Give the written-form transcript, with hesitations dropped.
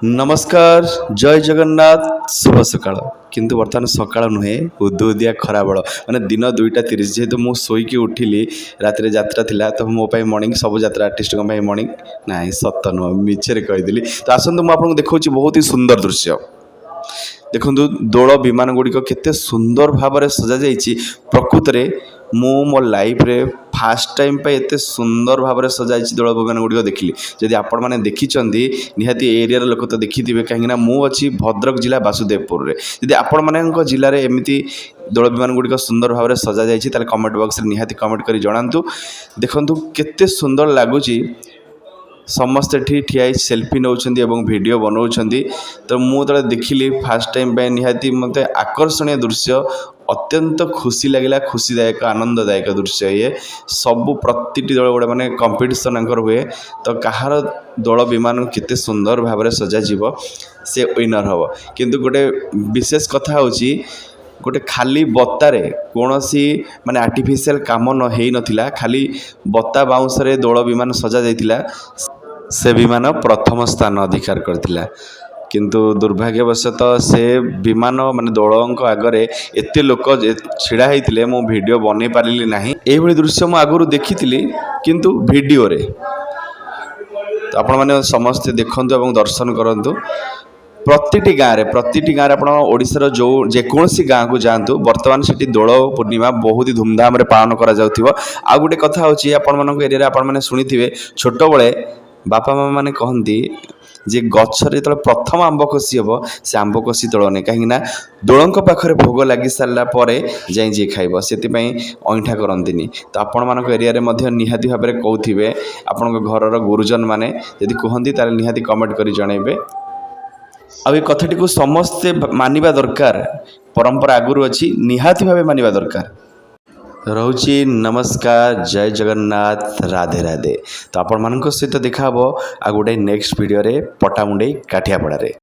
नमस्कार जय जगन्नाथ शुभ सकाळ किंतु बर्तमान सकाळ नुहे उदुदिया खरा बड़ माने दिन 2:30 जेहेतु मु शोईकी उठिली रात यात्रा थिला तो मो मॉर्निंग सब यात्रा आर्टिस्ट मॉर्निंग ना सत नुह मिछरे कहीदेली तो आसतु मुझे देखा बहुत ही सुंदर दृश्य देखु दोल विमान गुड़िक केते सुंदर भाव सजा जाइए प्रकृत में मु मो लाइफ रे फास्ट टाइम पे एते सुंदर भाव सजाई दोल विमान गुड़िक देखिली जदि आपण मैंने देखी निहाती एरिया लोक तो देखिथे कहीं मु अच्छी भद्रक जिला बासुदेवपुर रे जदि आपण मान जिले में एमती दोल विमान गुड़िक सुंदर भाव सजा जाइए कमेंट बॉक्स निहाती कमेंट कर जनातु देखु केते सुंदर लगुच समस्ते ठिया सेल्फी नौ वीडियो बनाऊँ तो मुझे देखिली फास्ट टाइम निहाती मत आकर्षणीय दृश्य अत्यंत खुशी लगे खुशीदायक आनंददायक दृश्य ये सबू प्रति दल गोटे मैंने कंपिटिशन हुए तो कहार दल विमान केते सुंदर भाव सजा से विनर हम किंतु गोटे विशेष कथा हूँ गोटे खाली बतारे कौन सी माने आर्टिफिशियल काम न हो नथिला खाली बता बाउंस दोल विमान सजा जाइतिला से विमान प्रथम स्थान अधिकार करथिला किंतु दुर्भाग्यवशतः से विमान माने दोल आगरे एते लोक छिड़ा होते मो वीडियो बनै पारिली नाही एभली दृश्य मु आगुरु देखिथिली किंतु वीडियो रे तो आपण माने समस्त देखंतु एवं दर्शन करंतु प्रति गाँव में आप ओडिशार जो जेकोसी गाँव को जातु बर्तमान से दोल पूर्णिमा बहुत ही धूमधाम पालन करा आ गोटे कथा होची आपण मन एरिया आपण मैंने शुणी छोट बड़े बापा माँ मैंने कहती जे गचर जो प्रथम आंब कषि हम से आंब कषि तोड़ने कहीं दोल पाखे भोग लगी सारापर जाए जी खाइब से अईठा करती तो आपण मान एरिया निहाती भाव में कौथे आपण घर गुरुजन मैंने यदि कहती ताले निहाती कमेंट कर जनइबे आ कथाटी को समस्ते मानिबा दरकार परंपरा आगुरी अच्छी निहाती भाव मानिबा दरकार रोची नमस्कार जय जगन्नाथ राधे राधे तो आपण मान सहित देखा आ गोटे नेक्स्ट वीडियो रे पटामुंडे काठियापड़ा रे।